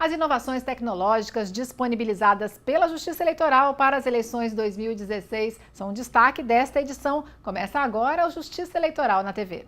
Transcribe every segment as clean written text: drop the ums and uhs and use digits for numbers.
As inovações tecnológicas disponibilizadas pela Justiça Eleitoral para as eleições 2016 são um destaque desta edição. Começa agora o Justiça Eleitoral na TV.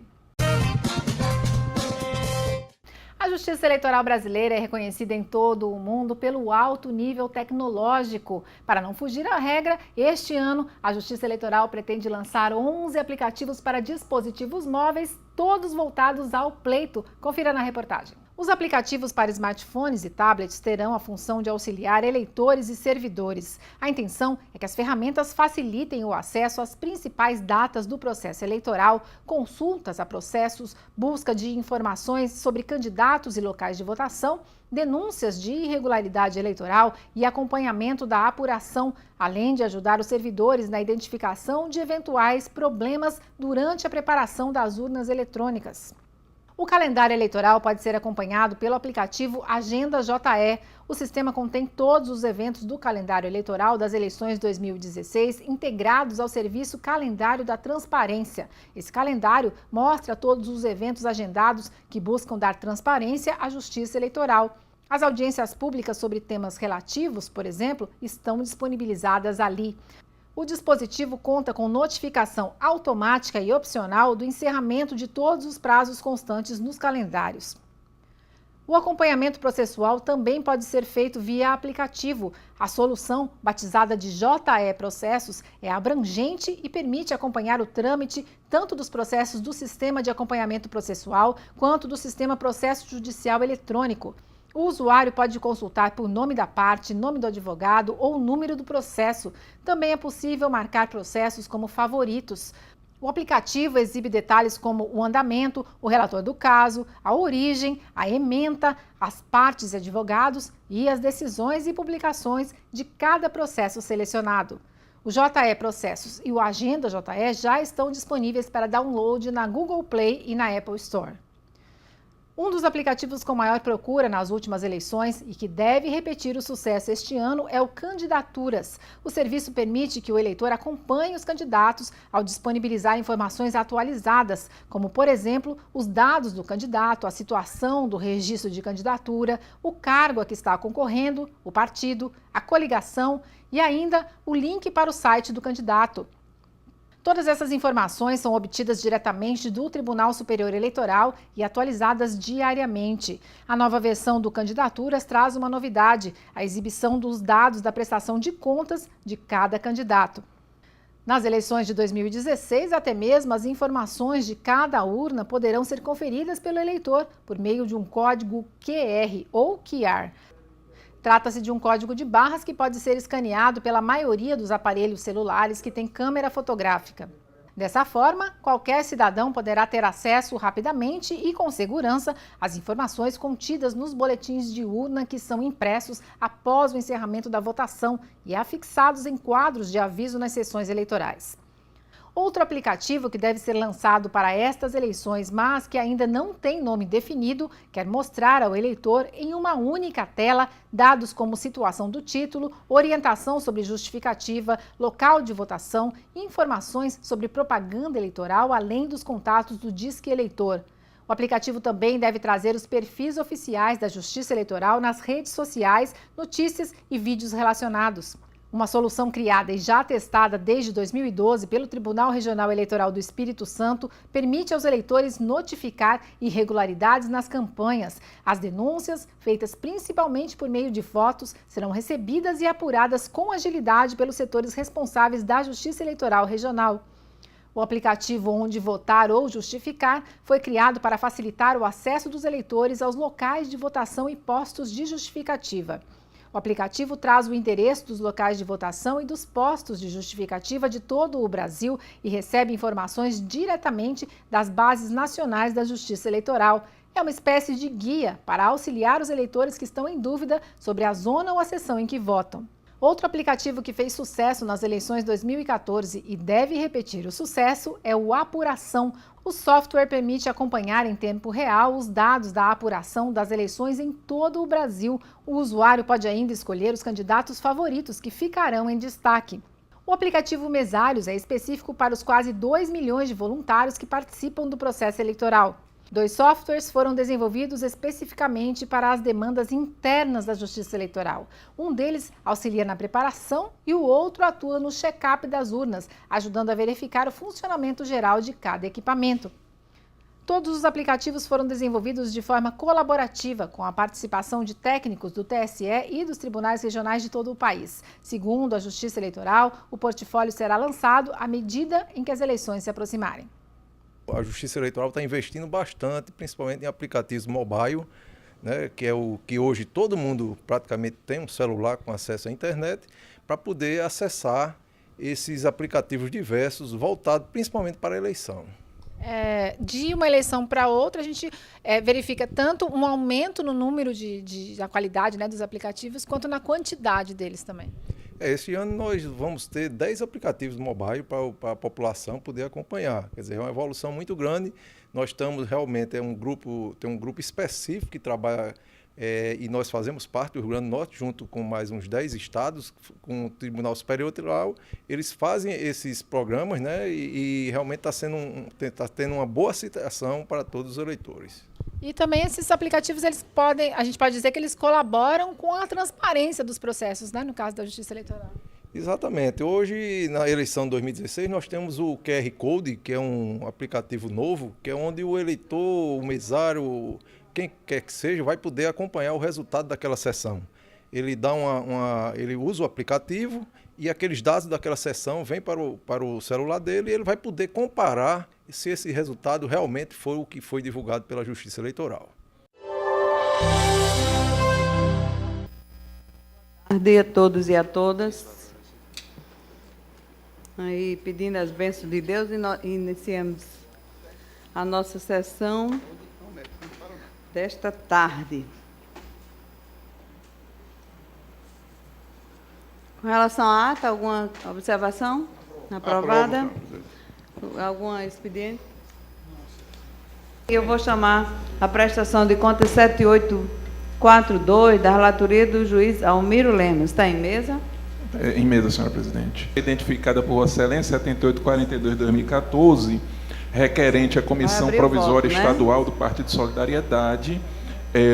A Justiça Eleitoral brasileira é reconhecida em todo o mundo pelo alto nível tecnológico. Para não fugir à regra, este ano a Justiça Eleitoral pretende lançar 11 aplicativos para dispositivos móveis, todos voltados ao pleito. Confira na reportagem. Os aplicativos para smartphones e tablets terão a função de auxiliar eleitores e servidores. A intenção é que as ferramentas facilitem o acesso às principais datas do processo eleitoral, consultas a processos, busca de informações sobre candidatos e locais de votação, denúncias de irregularidade eleitoral e acompanhamento da apuração, além de ajudar os servidores na identificação de eventuais problemas durante a preparação das urnas eletrônicas. O calendário eleitoral pode ser acompanhado pelo aplicativo Agenda JE. O sistema contém todos os eventos do calendário eleitoral das eleições 2016 integrados ao serviço Calendário da Transparência. Esse calendário mostra todos os eventos agendados que buscam dar transparência à Justiça Eleitoral. As audiências públicas sobre temas relativos, por exemplo, estão disponibilizadas ali. O dispositivo conta com notificação automática e opcional do encerramento de todos os prazos constantes nos calendários. O acompanhamento processual também pode ser feito via aplicativo. A solução, batizada de JE Processos, é abrangente e permite acompanhar o trâmite tanto dos processos do Sistema de Acompanhamento Processual quanto do Sistema Processo Judicial Eletrônico. O usuário pode consultar por nome da parte, nome do advogado ou número do processo. Também é possível marcar processos como favoritos. O aplicativo exibe detalhes como o andamento, o relator do caso, a origem, a ementa, as partes e advogados e as decisões e publicações de cada processo selecionado. O JE Processos e o Agenda JE já estão disponíveis para download na Google Play e na Apple Store. Um dos aplicativos com maior procura nas últimas eleições e que deve repetir o sucesso este ano é o Candidaturas. O serviço permite que o eleitor acompanhe os candidatos ao disponibilizar informações atualizadas, como, por exemplo, os dados do candidato, a situação do registro de candidatura, o cargo a que está concorrendo, o partido, a coligação e ainda o link para o site do candidato. Todas essas informações são obtidas diretamente do Tribunal Superior Eleitoral e atualizadas diariamente. A nova versão do Candidaturas traz uma novidade: a exibição dos dados da prestação de contas de cada candidato. Nas eleições de 2016, até mesmo as informações de cada urna poderão ser conferidas pelo eleitor por meio de um código QR ou QR. Trata-se de um código de barras que pode ser escaneado pela maioria dos aparelhos celulares que têm câmera fotográfica. Dessa forma, qualquer cidadão poderá ter acesso rapidamente e com segurança às informações contidas nos boletins de urna que são impressos após o encerramento da votação e afixados em quadros de aviso nas sessões eleitorais. Outro aplicativo que deve ser lançado para estas eleições, mas que ainda não tem nome definido, quer mostrar ao eleitor em uma única tela dados como situação do título, orientação sobre justificativa, local de votação e informações sobre propaganda eleitoral, além dos contatos do Disque Eleitor. O aplicativo também deve trazer os perfis oficiais da Justiça Eleitoral nas redes sociais, notícias e vídeos relacionados. Uma solução criada e já testada desde 2012 pelo Tribunal Regional Eleitoral do Espírito Santo permite aos eleitores notificar irregularidades nas campanhas. As denúncias, feitas principalmente por meio de fotos, serão recebidas e apuradas com agilidade pelos setores responsáveis da Justiça Eleitoral Regional. O aplicativo Onde Votar ou Justificar foi criado para facilitar o acesso dos eleitores aos locais de votação e postos de justificativa. O aplicativo traz o endereço dos locais de votação e dos postos de justificativa de todo o Brasil e recebe informações diretamente das bases nacionais da Justiça Eleitoral. É uma espécie de guia para auxiliar os eleitores que estão em dúvida sobre a zona ou a seção em que votam. Outro aplicativo que fez sucesso nas eleições 2014 e deve repetir o sucesso é o Apuração. O software permite acompanhar em tempo real os dados da apuração das eleições em todo o Brasil. O usuário pode ainda escolher os candidatos favoritos que ficarão em destaque. O aplicativo Mesários é específico para os quase 2 milhões de voluntários que participam do processo eleitoral. 2 softwares foram desenvolvidos especificamente para as demandas internas da Justiça Eleitoral. Um deles auxilia na preparação e o outro atua no check-up das urnas, ajudando a verificar o funcionamento geral de cada equipamento. Todos os aplicativos foram desenvolvidos de forma colaborativa, com a participação de técnicos do TSE e dos tribunais regionais de todo o país. Segundo a Justiça Eleitoral, o portfólio será lançado à medida em que as eleições se aproximarem. A Justiça Eleitoral está investindo bastante, principalmente em aplicativos mobile, né, que é o que hoje todo mundo praticamente tem um celular com acesso à internet, para poder acessar esses aplicativos diversos, voltados principalmente para a eleição. De uma eleição para outra, a gente verifica tanto um aumento no número da qualidade, né, dos aplicativos, quanto na quantidade deles também. Esse ano nós vamos ter 10 aplicativos mobile para a população poder acompanhar. Quer dizer, é uma evolução muito grande. Nós estamos realmente, tem um grupo específico que trabalha, e nós fazemos parte do Rio Grande do Norte, junto com mais uns 10 estados, com o Tribunal Superior Eleitoral. Eles fazem esses programas, né, e realmente está tendo uma boa aceitação para todos os eleitores. E também esses aplicativos, a gente pode dizer que eles colaboram com a transparência dos processos, né, no caso da Justiça Eleitoral. Exatamente. Hoje, na eleição de 2016, nós temos o QR Code, que é um aplicativo novo, que é onde o eleitor, o mesário, quem quer que seja, vai poder acompanhar o resultado daquela sessão. Ele ele usa o aplicativo e aqueles dados daquela sessão vêm para o celular dele e ele vai poder comparar se esse resultado realmente foi o que foi divulgado pela Justiça Eleitoral. Bom dia a todos e a todas. Aí, pedindo as bênçãos de Deus, iniciamos a nossa sessão desta tarde. Com relação à ata, alguma observação? Aprovada? Alguma expediente? Eu vou chamar a prestação de contas 7842 da relatoria do juiz Almiro Lemos. Está em mesa? Em mesa, senhora presidente. Identificada por Vossa Excelência 7842 de 2014, requerente à Comissão Provisória Estadual do Partido Solidariedade,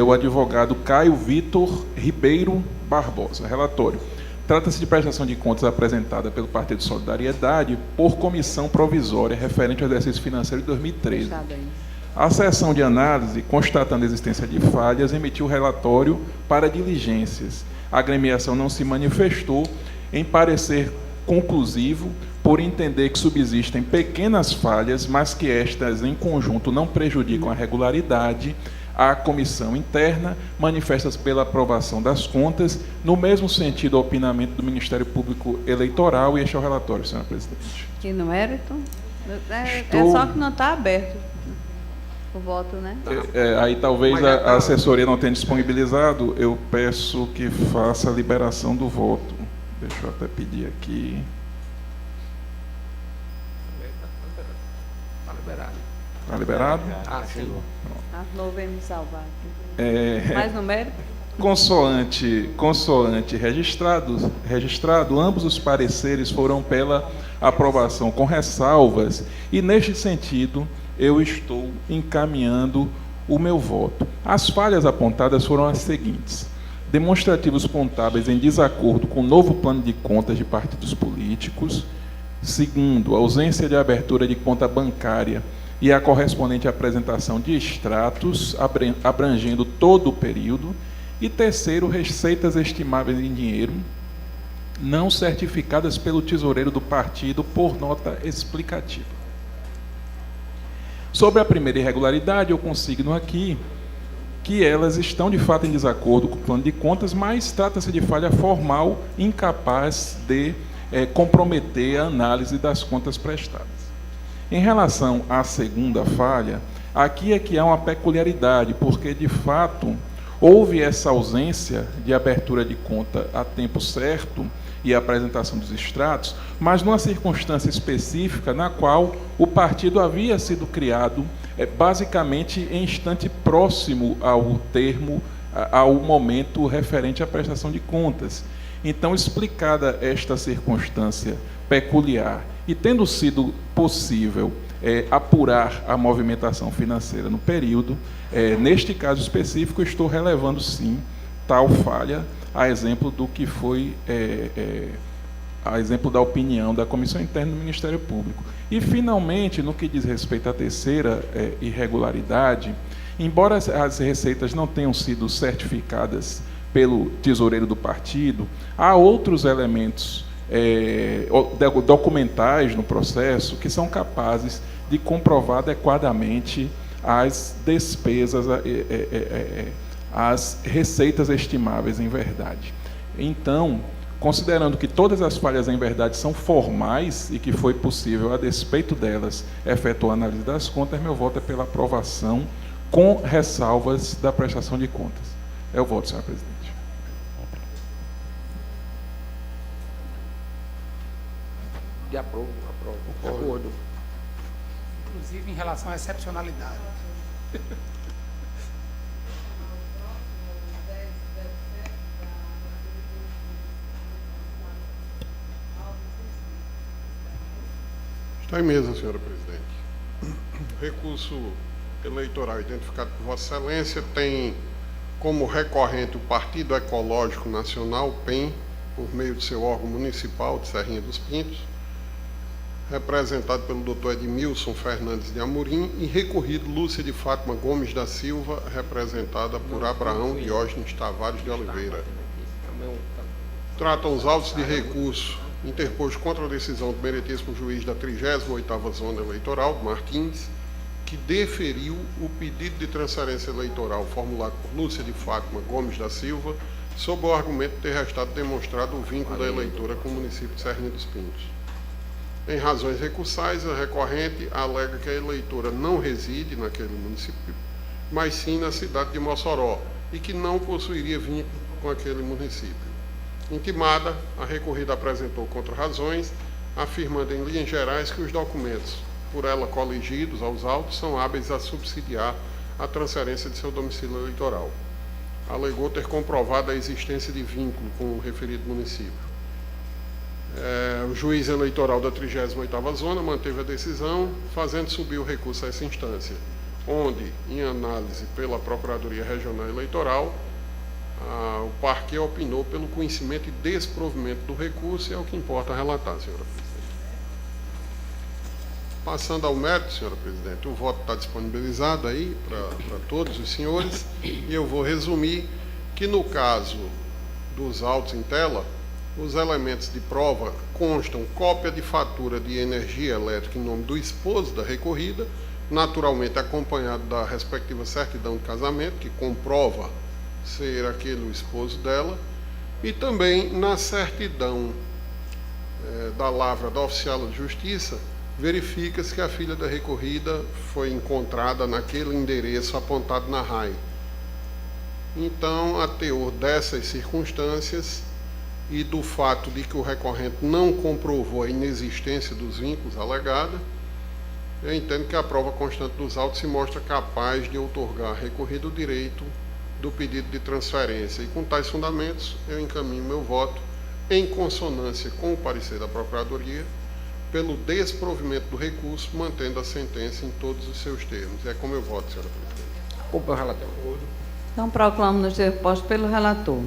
o advogado Caio Vitor Ribeiro Barbosa. Relatório. Trata-se de prestação de contas apresentada pelo Partido Solidariedade por comissão provisória referente ao exercício financeiro de 2013. A sessão de análise, constatando a existência de falhas, emitiu relatório para diligências. A agremiação não se manifestou em parecer conclusivo, por entender que subsistem pequenas falhas, mas que estas, em conjunto, não prejudicam a regularidade. A comissão interna manifesta-se pela aprovação das contas, no mesmo sentido ao opinamento do Ministério Público Eleitoral, e este é o relatório, senhora presidente. E no mérito? É só que não está aberto o voto, né? Aí talvez a assessoria não tenha disponibilizado, eu peço que faça a liberação do voto. Deixa eu até pedir aqui. Está liberado. Está liberado? Chegou. Não vem me salvar aqui. Mais no mérito? Consoante registrado, ambos os pareceres foram pela aprovação com ressalvas e, neste sentido, eu estou encaminhando o meu voto. As falhas apontadas foram as seguintes: demonstrativos contábeis em desacordo com o novo plano de contas de partidos políticos. Segundo, ausência de abertura de conta bancária e a correspondente apresentação de extratos abrangendo todo o período. E terceiro, receitas estimáveis em dinheiro não certificadas pelo tesoureiro do partido por nota explicativa. Sobre a primeira irregularidade, eu consigno aqui que elas estão de fato em desacordo com o plano de contas, mas trata-se de falha formal incapaz de comprometer a análise das contas prestadas. Em relação à segunda falha, aqui é que há uma peculiaridade, porque, de fato, houve essa ausência de abertura de conta a tempo certo e a apresentação dos extratos, mas numa circunstância específica na qual o partido havia sido criado basicamente em instante próximo ao momento referente à prestação de contas. Então, explicada esta circunstância peculiar e tendo sido possível apurar a movimentação financeira no período. Neste caso específico, estou relevando, sim, tal falha, a exemplo do que foi, a exemplo da opinião da Comissão Interna do Ministério Público. E, finalmente, no que diz respeito à terceira irregularidade, embora as receitas não tenham sido certificadas pelo tesoureiro do partido, há outros elementos documentais no processo que são capazes de comprovar adequadamente as despesas, as receitas estimáveis em verdade. Então, considerando que todas as falhas em verdade são formais e que foi possível, a despeito delas, efetuar a análise das contas, meu voto é pela aprovação com ressalvas da prestação de contas. É o voto, senhora presidente. De aprovo. De acordo. Inclusive em relação à excepcionalidade. Está em mesa, senhora presidente. O recurso eleitoral identificado por Vossa Excelência tem como recorrente o Partido Ecológico Nacional, o PEN, por meio de seu órgão municipal de Serrinha dos Pintos, representado pelo Dr. Edmilson Fernandes de Amorim, e recorrido Lúcia de Fátima Gomes da Silva, representada por Abraão Diógenes Tavares de Oliveira. Tratam os autos de recurso interposto contra a decisão do meritíssimo juiz da 38ª Zona Eleitoral, Martins, que deferiu o pedido de transferência eleitoral formulado por Lúcia de Fátima Gomes da Silva, sob o argumento de ter restado demonstrado o vínculo da eleitora com o município de Serrinha dos Pintos. Em razões recursais, a recorrente alega que a eleitora não reside naquele município, mas sim na cidade de Mossoró, e que não possuiria vínculo com aquele município. Intimada, a recorrida apresentou contra-razões, afirmando em linhas gerais que os documentos por ela coligidos aos autos são hábeis a subsidiar a transferência de seu domicílio eleitoral. Alegou ter comprovado a existência de vínculo com o referido município. O juiz eleitoral da 38ª Zona manteve a decisão, fazendo subir o recurso a essa instância, onde, em análise pela Procuradoria Regional Eleitoral, o parquet opinou pelo conhecimento e desprovimento do recurso, e é o que importa relatar, senhora presidente. Passando ao mérito, senhora presidente, o voto está disponibilizado aí para todos os senhores, e eu vou resumir que, no caso dos autos em tela, os elementos de prova constam cópia de fatura de energia elétrica em nome do esposo da recorrida, naturalmente acompanhado da respectiva certidão de casamento, que comprova ser aquele o esposo dela, e também na certidão da lavra da oficial de justiça, verifica-se que a filha da recorrida foi encontrada naquele endereço apontado na RAI. Então, a teor dessas circunstâncias e do fato de que o recorrente não comprovou a inexistência dos vínculos alegados, eu entendo que a prova constante dos autos se mostra capaz de outorgar recorrido o direito do pedido de transferência. E com tais fundamentos, eu encaminho meu voto em consonância com o parecer da Procuradoria pelo desprovimento do recurso, mantendo a sentença em todos os seus termos. É como eu voto, senhora presidente. Cumpre o relator. Então, proclamo nos posto pelo relator.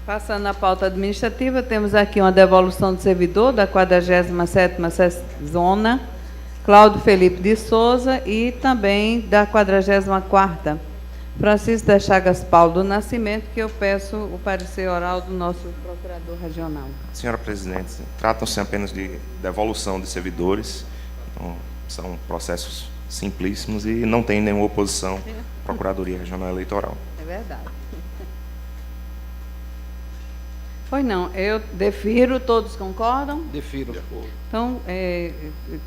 Passando à pauta administrativa, temos aqui uma devolução de servidor da 47ª Zona, Cláudio Felipe de Souza, e também da 44ª, Francisco das Chagas Paulo do Nascimento, que eu peço o parecer oral do nosso procurador regional. Senhora presidente, tratam-se apenas de devolução de servidores, então, são processos simplíssimos e não tem nenhuma oposição à Procuradoria Regional Eleitoral. É verdade. Pois não, eu defiro, todos concordam? Defiro. Então,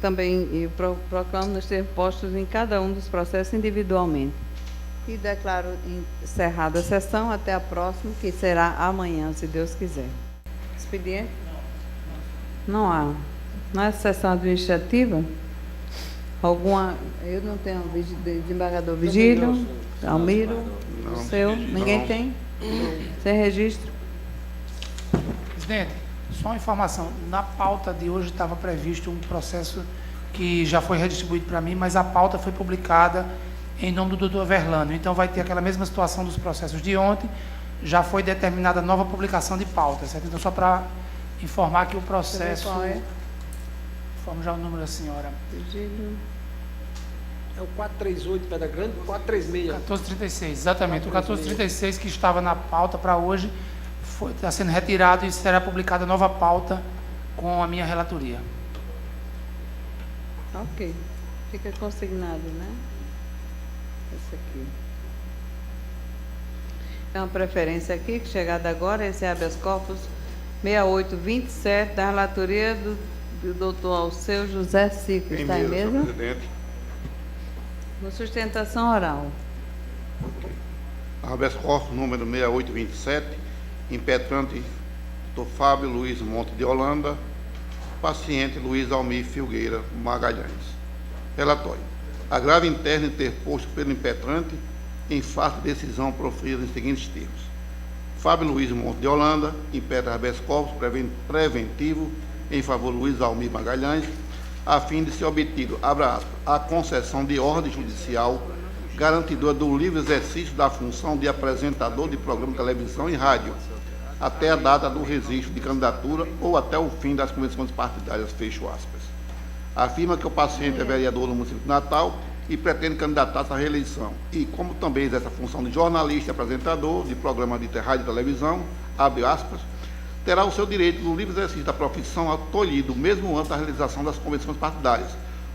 também eu proclamo nos ter postos em cada um dos processos individualmente. E declaro encerrada a sessão, até a próxima, que será amanhã, se Deus quiser. Expediente? Não há. Na sessão administrativa, alguma... Eu não tenho desembargador Vigílio, Almiro, o seu, ninguém tem? Sem registro? Presidente, só uma informação. Na pauta de hoje estava previsto um processo que já foi redistribuído para mim, mas a pauta foi publicada em nome do doutor Verlânio. Então vai ter aquela mesma situação dos processos de ontem, já foi determinada nova publicação de pauta, certo? Então só para informar que o processo... Qual é? Informo já o número da senhora. Pedido. É o 438, Pedra Grande, 436. 1436, exatamente. O 1436 que estava na pauta para hoje está sendo retirado e será publicada nova pauta com a minha relatoria. Ok. Fica consignado, né? Esse aqui. É uma preferência aqui, que chegada agora, esse é habeas corpus 6827, da relatoria do doutor Alceu José Sico. Está em mesa? Com sustentação oral. Habeas corpus número 6827, impetrante Dr. Fábio Luiz Monte de Holanda, paciente Luiz Almir Filgueira Magalhães. Relatório. Agravo interno interposto pelo impetrante em face de decisão proferida nos seguintes termos. Fábio Luiz Monte de Holanda impetra habeas corpus preventivo em favor de Luiz Almir Magalhães, a fim de ser obtido, abre aspas, a concessão de ordem judicial garantidora do livre exercício da função de apresentador de programa de televisão e rádio, até a data do registro de candidatura ou até o fim das convenções partidárias, fecho aspas. Afirma que o paciente é vereador no município de Natal e pretende candidatar-se à reeleição. E, como também exerce a função de jornalista e apresentador de programa de rádio e televisão, abre aspas, terá o seu direito no livre exercício da profissão tolhido mesmo antes da realização das convenções partidárias.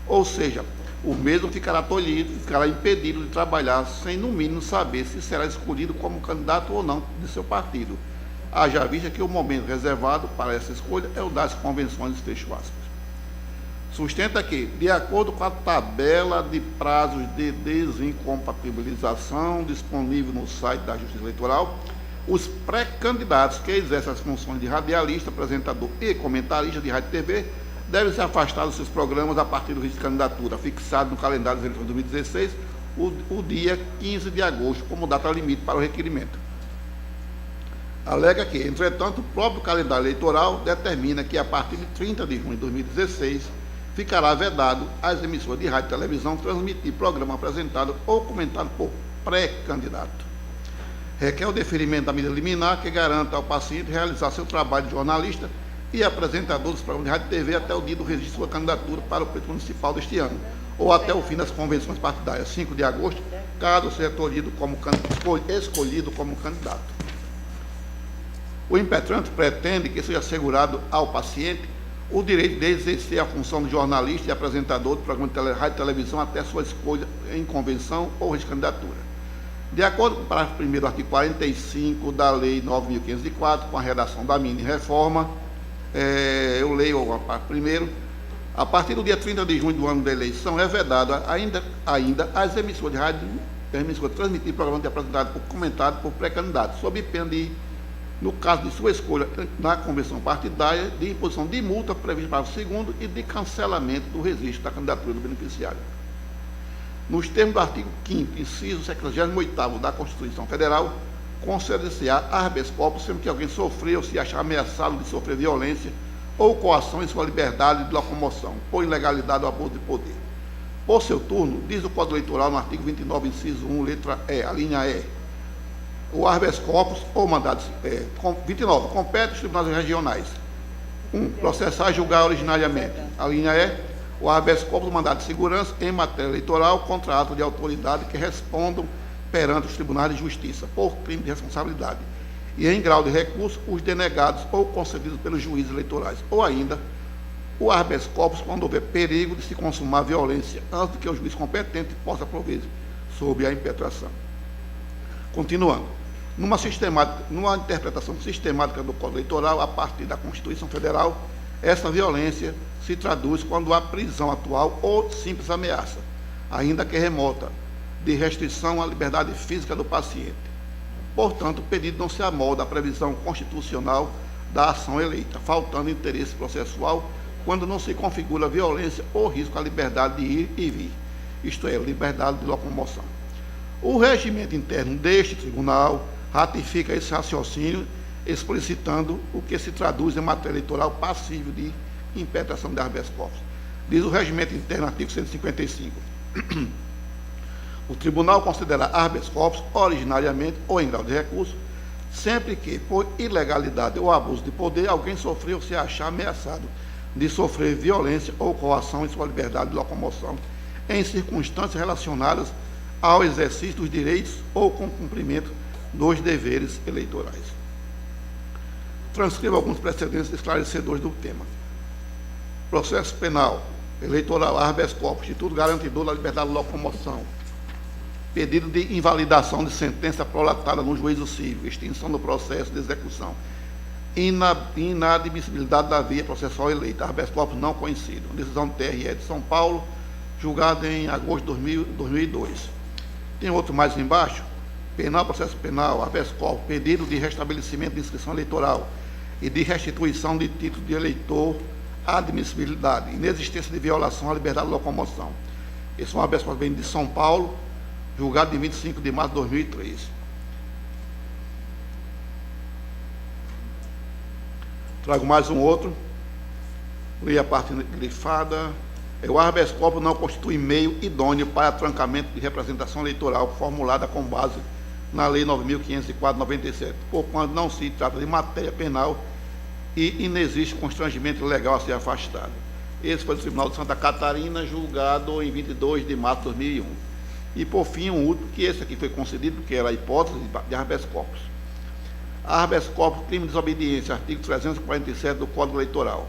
Ou seja, o mesmo ficará tolhido, ficará impedido de trabalhar sem, no mínimo, saber se será escolhido como candidato ou não de seu partido. Haja vista que o momento reservado para essa escolha é o das convenções, fecho aspas. Sustenta que, de acordo com a tabela de prazos de desincompatibilização disponível no site da Justiça Eleitoral, os pré-candidatos que exercem as funções de radialista, apresentador e comentarista de rádio e TV devem se afastar dos seus programas a partir do registro de candidatura, fixado no calendário das eleições de 2016, o dia 15 de agosto, como data limite para o requerimento. Alega que, entretanto, o próprio calendário eleitoral determina que, a partir de 30 de junho de 2016, ficará vedado às emissoras de rádio e televisão transmitir programa apresentado ou comentado por pré-candidato. Requer o deferimento da medida liminar que garanta ao paciente realizar seu trabalho de jornalista e apresentador dos programas de rádio e TV até o dia do registro de sua candidatura para o pleito municipal deste ano, ou até o fim das convenções partidárias, 5 de agosto, caso seja escolhido como candidato. O impetrante pretende que seja assegurado ao paciente o direito de exercer a função de jornalista e apresentador do programa de rádio e televisão até sua escolha em convenção ou recandidatura. De acordo com o parágrafo 1º do artigo 45 da Lei 9.504, com a redação da mini-reforma, eu leio o parágrafo 1º, a partir do dia 30 de junho do ano da eleição, é vedado ainda às emissoras de rádio transmitir programa de apresentado por comentado por pré-candidato, sob pena de, no caso de sua escolha na convenção partidária, de imposição de multa prevista para o 2º e de cancelamento do registro da candidatura do beneficiário. Nos termos do artigo 5º, inciso 78º da Constituição Federal, conceder-se-á habeas corpus sempre que alguém sofreu ou se achar ameaçado de sofrer violência ou coação em sua liberdade de locomoção, por ilegalidade ou abuso de poder. Por seu turno, diz o Código Eleitoral no artigo 29, inciso 1, letra E, a linha E, o habeas corpus ou mandados, 29, compete aos tribunais regionais. 1. Processar e julgar originariamente. A linha E, o habeas corpus do mandado de segurança em matéria eleitoral contra ato de autoridade que respondam perante os tribunais de justiça por crime de responsabilidade. E em grau de recurso, os denegados ou concedidos pelos juízes eleitorais. Ou ainda, o habeas corpus quando houver perigo de se consumar violência antes de que o juiz competente possa prover sob a impetração. Continuando. Numa interpretação sistemática do Código Eleitoral, a partir da Constituição Federal, essa violência se traduz quando há prisão atual ou simples ameaça, ainda que remota, de restrição à liberdade física do paciente. Portanto, o pedido não se amolda à previsão constitucional da ação eleita, faltando interesse processual quando não se configura violência ou risco à liberdade de ir e vir, isto é, liberdade de locomoção. O regimento interno deste tribunal ratifica esse raciocínio, explicitando o que se traduz em matéria eleitoral passível de impetração de habeas corpus. Diz o regimento interno, artigo 155. O tribunal considera habeas corpus originariamente ou em grau de recurso, sempre que, por ilegalidade ou abuso de poder, alguém sofreu ou se achar ameaçado de sofrer violência ou coação em sua liberdade de locomoção, em circunstâncias relacionadas ao exercício dos direitos ou com cumprimento dos deveres eleitorais. Transcrevo alguns precedentes esclarecedores do tema. Processo penal, eleitoral, habeas corpus, instituto garantidor da liberdade de locomoção, pedido de invalidação de sentença prolatada no juízo civil, extinção do processo de execução, inadmissibilidade da via processual eleita, habeas corpus não conhecido, decisão do TRE de São Paulo, julgada em agosto de 2002. Tem outro mais embaixo, penal, processo penal, habeas corpus, pedido de restabelecimento de inscrição eleitoral e de restituição de título de eleitor, admissibilidade, inexistência de violação à liberdade de locomoção. Esse é um habeas corpus de São Paulo, julgado em 25 de março de 2003. Trago mais um outro. Li a parte grifada. O habeas corpus não constitui meio idôneo para trancamento de representação eleitoral formulada com base na Lei 9.504/97, porquanto não se trata de matéria penal e inexiste constrangimento legal a ser afastado. Esse foi do Tribunal de Santa Catarina, julgado em 22 de março de 2001. E, por fim, um último, que esse aqui foi concedido, que era a hipótese de habeas corpus. Habeas corpus, crime de desobediência, artigo 347 do Código Eleitoral.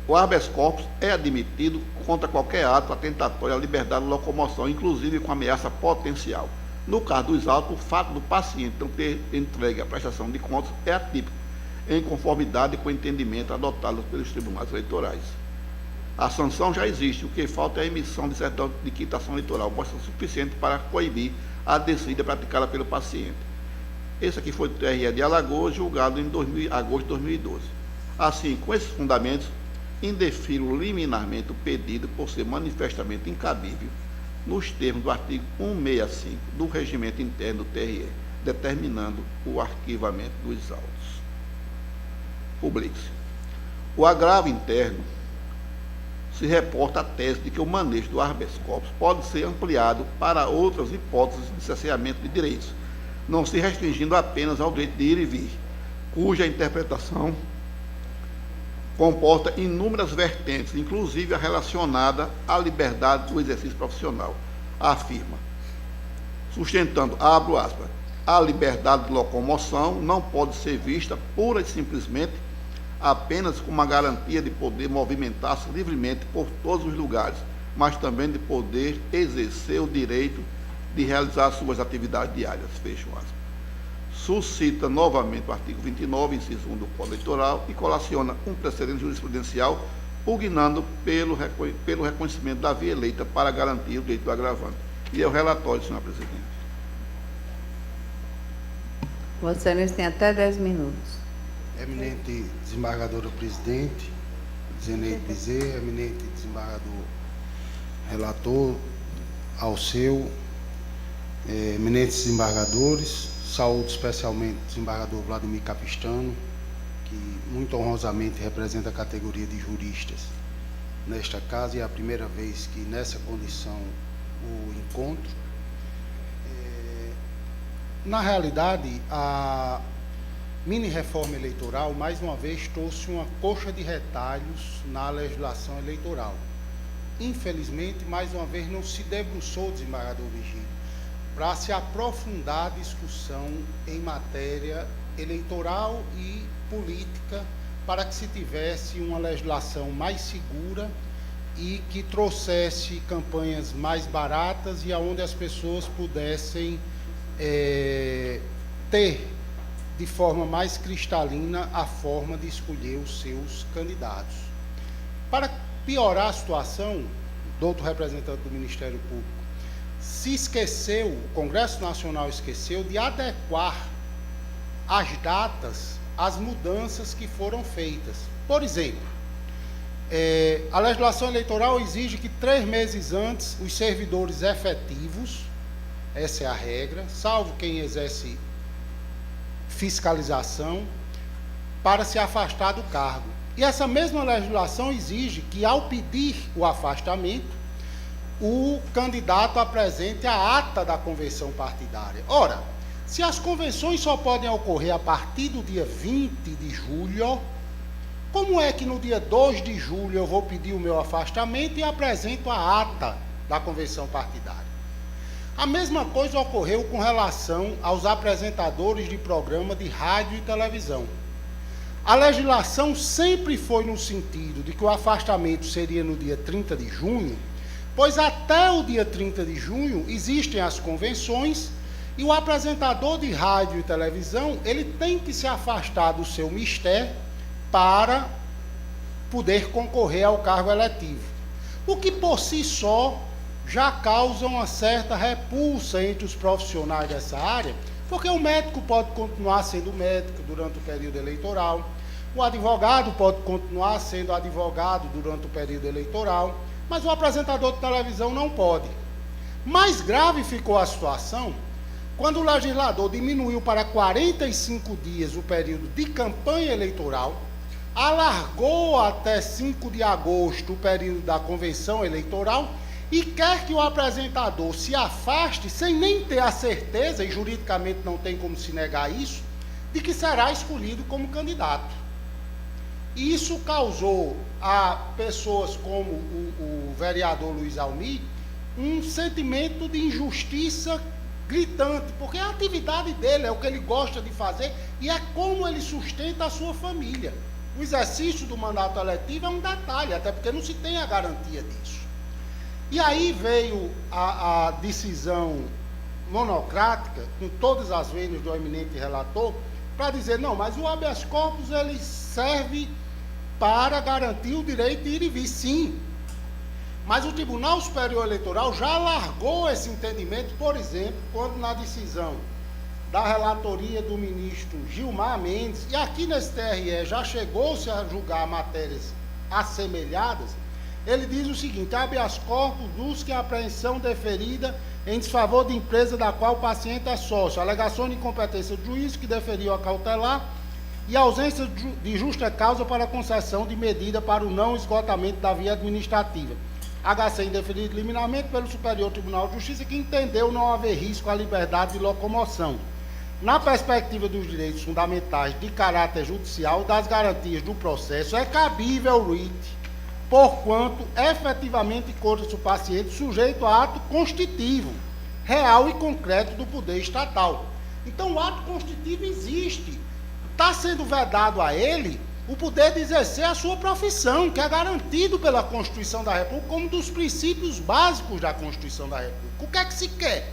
O habeas corpus é admitido contra qualquer ato atentatório à liberdade de locomoção, inclusive com ameaça potencial. No caso dos autos, o fato do paciente não ter entregue a prestação de contas é atípico, em conformidade com o entendimento adotado pelos tribunais eleitorais. A sanção já existe, o que falta é a emissão de certidão de quitação eleitoral, mostra suficiente para coibir a descida praticada pelo paciente. Esse aqui foi do TRE de Alagoas, julgado em agosto de 2012. Assim, com esses fundamentos, indefiro liminarmente o pedido por ser manifestamente incabível nos termos do artigo 165 do regimento interno do TRE, determinando o arquivamento dos autos. Publique-se. O agravo interno se reporta a tese de que o manejo do habeas corpus pode ser ampliado para outras hipóteses de cerceamento de direitos, não se restringindo apenas ao direito de ir e vir, cuja interpretação comporta inúmeras vertentes, inclusive a relacionada à liberdade do exercício profissional. Afirma, sustentando, abro aspas, a liberdade de locomoção não pode ser vista pura e simplesmente apenas como uma garantia de poder movimentar-se livremente por todos os lugares, mas também de poder exercer o direito de realizar suas atividades diárias. Fecho aspas. Suscita novamente o artigo 29, inciso 1 do Código Eleitoral e colaciona um precedente jurisprudencial pugnando pelo reconhecimento da via eleita para garantir o direito do agravante. E é o relatório, senhora presidente. Vossa Excelência tem até 10 minutos. Eminente desembargadora presidente, Zeneide Bezerra, eminente desembargador relator, ao seu, eminentes desembargadores, saúdo especialmente o desembargador Vladimir Capistrano, que muito honrosamente representa a categoria de juristas nesta casa, e é a primeira vez que nessa condição o encontro. Na realidade, a mini-reforma eleitoral, mais uma vez, trouxe uma coxa de retalhos na legislação eleitoral. Infelizmente, mais uma vez, não se debruçou, desembargador Virgílio, para se aprofundar a discussão em matéria eleitoral e política, para que se tivesse uma legislação mais segura e que trouxesse campanhas mais baratas e aonde as pessoas pudessem ter de forma mais cristalina a forma de escolher os seus candidatos. Para piorar a situação, doutor representante do Ministério Público, se esqueceu, o Congresso Nacional esqueceu de adequar as datas às mudanças que foram feitas. Por exemplo, a legislação eleitoral exige que 3 meses antes os servidores efetivos, essa é a regra, salvo quem exerce fiscalização, para se afastar do cargo. E essa mesma legislação exige que, ao pedir o afastamento, o candidato apresente a ata da convenção partidária. Ora, se as convenções só podem ocorrer a partir do dia 20 de julho, como é que no dia 2 de julho eu vou pedir o meu afastamento e apresento a ata da convenção partidária? A mesma coisa ocorreu com relação aos apresentadores de programa de rádio e televisão. A legislação sempre foi no sentido de que o afastamento seria no dia 30 de junho, pois até o dia 30 de junho existem as convenções e o apresentador de rádio e televisão, ele tem que se afastar do seu mistério para poder concorrer ao cargo eletivo. O que por si só já causa uma certa repulsa entre os profissionais dessa área, porque o médico pode continuar sendo médico durante o período eleitoral, o advogado pode continuar sendo advogado durante o período eleitoral, mas o apresentador de televisão não pode. Mais grave ficou a situação quando o legislador diminuiu para 45 dias o período de campanha eleitoral, alargou até 5 de agosto o período da convenção eleitoral e quer que o apresentador se afaste sem nem ter a certeza, e juridicamente não tem como se negar isso, de que será escolhido como candidato. Isso causou a pessoas como o vereador Luiz Almir um sentimento de injustiça gritante, porque a atividade dele é o que ele gosta de fazer e é como ele sustenta a sua família. O exercício do mandato eletivo é um detalhe, até porque não se tem a garantia disso. E aí veio a decisão monocrática, com todas as vênias do eminente relator, para dizer, não, mas o habeas corpus ele serve para garantir o direito de ir e vir, sim. Mas o Tribunal Superior Eleitoral já largou esse entendimento, por exemplo, quando na decisão da relatoria do ministro Gilmar Mendes, e aqui nesse TRE já chegou-se a julgar matérias assemelhadas, ele diz o seguinte: habeas corpus busca a apreensão deferida em desfavor de empresa da qual o paciente é sócio, alegação de incompetência do juiz que deferiu a cautelar e ausência de justa causa para concessão de medida para o não esgotamento da via administrativa. HC indeferido liminarmente pelo Superior Tribunal de Justiça, que entendeu não haver risco à liberdade de locomoção. Na perspectiva dos direitos fundamentais de caráter judicial, das garantias do processo, é cabível o RIT, porquanto efetivamente encontra-se o paciente sujeito a ato constitutivo, real e concreto do poder estatal. Então o ato constitutivo existe. Está sendo vedado a ele o poder de exercer a sua profissão, que é garantido pela Constituição da República como um dos princípios básicos da Constituição da República. O que é que se quer?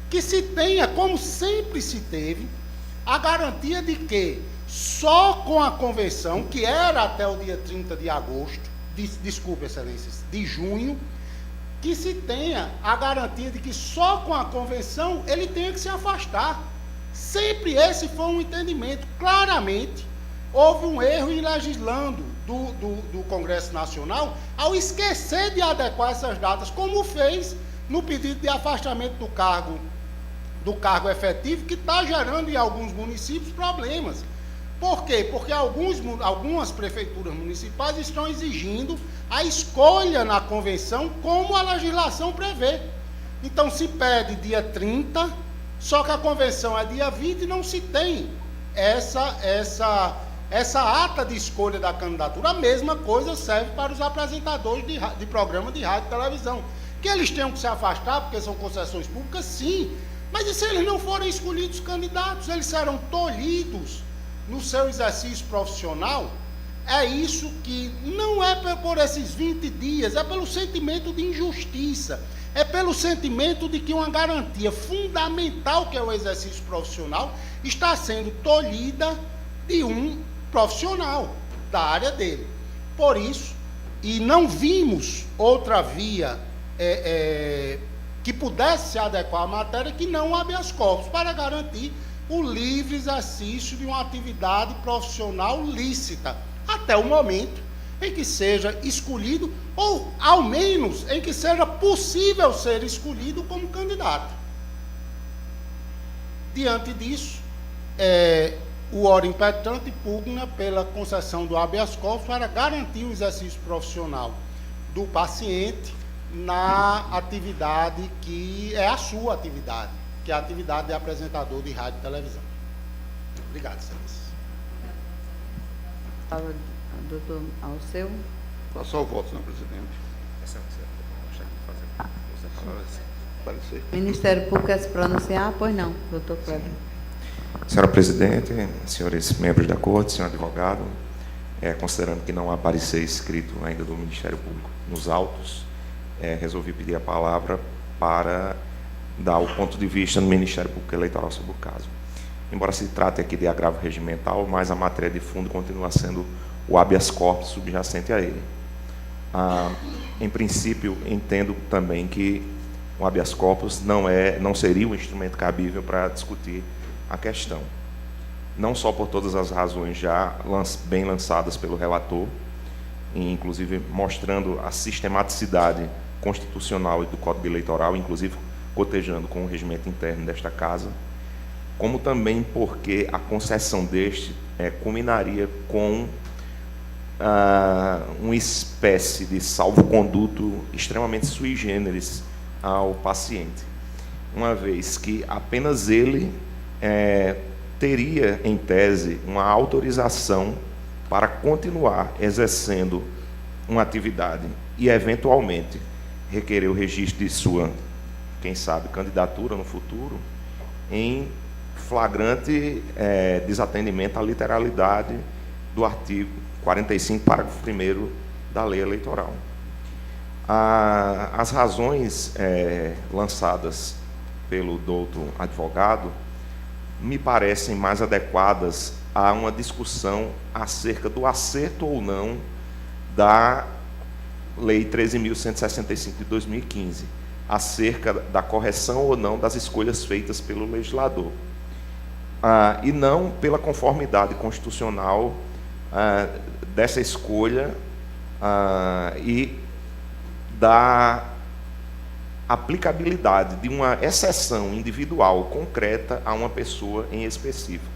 Que se tenha, como sempre se teve, a garantia de que só com a convenção, que era até o dia 30 de agosto, desculpe, excelências, de junho, que se tenha a garantia de que só com a convenção ele tenha que se afastar. Sempre esse foi um entendimento. Claramente, houve um erro em legislando do Congresso Nacional ao esquecer de adequar essas datas, como fez no pedido de afastamento do cargo efetivo, que está gerando em alguns municípios problemas. Por quê? Porque algumas prefeituras municipais estão exigindo a escolha na convenção como a legislação prevê. Então se pede dia 30, só que a convenção é dia 20 e não se tem essa ata de escolha da candidatura. A mesma coisa serve para os apresentadores de programa de rádio e televisão. Que eles tenham que se afastar porque são concessões públicas, sim. Mas e se eles não forem escolhidos candidatos? Eles serão tolhidos no seu exercício profissional? É isso que não é por esses 20 dias, é pelo sentimento de injustiça, é pelo sentimento de que uma garantia fundamental, que é o exercício profissional, está sendo tolhida de um profissional da área dele. Por isso, e não vimos outra via que pudesse se adequar à matéria que não o habeas corpus, para garantir o livre exercício de uma atividade profissional lícita, até o momento em que seja escolhido, ou ao menos em que seja possível ser escolhido como candidato. Diante disso, o ora impetente pugna pela concessão do habeas corpus para garantir o exercício profissional do paciente na atividade que é a sua atividade, que é a atividade de apresentador de rádio e televisão. Obrigado, Excelência. Doutor Alceu. Só o voto, senhor presidente. Ministério Público quer se pronunciar? Pois não, doutor Cleber. Senhora Presidente, senhores membros da Corte, senhor advogado, considerando que não há parecer escrito ainda do Ministério Público nos autos, resolvi pedir a palavra para dar o ponto de vista do Ministério Público Eleitoral sobre o caso. Embora se trate aqui de agravo regimental, mas a matéria de fundo continua sendo o habeas corpus subjacente a ele. Em princípio, entendo também que o habeas corpus não seria um instrumento cabível para discutir a questão. Não só por todas as razões já bem lançadas pelo relator, inclusive mostrando a sistematicidade constitucional e do Código Eleitoral, inclusive cotejando com o regimento interno desta Casa, como também porque a concessão deste culminaria com uma espécie de salvo-conduto extremamente sui generis ao paciente, uma vez que apenas ele teria, em tese, uma autorização para continuar exercendo uma atividade e, eventualmente, requerer o registro de sua, quem sabe, candidatura no futuro, em flagrante desatendimento à literalidade do artigo 45, parágrafo 1º da Lei Eleitoral. As razões lançadas pelo doutor advogado me parecem mais adequadas a uma discussão acerca do acerto ou não da Lei 13.165 de 2015, acerca da correção ou não das escolhas feitas pelo legislador, e não pela conformidade constitucional dessa escolha e da aplicabilidade de uma exceção individual concreta a uma pessoa em específico.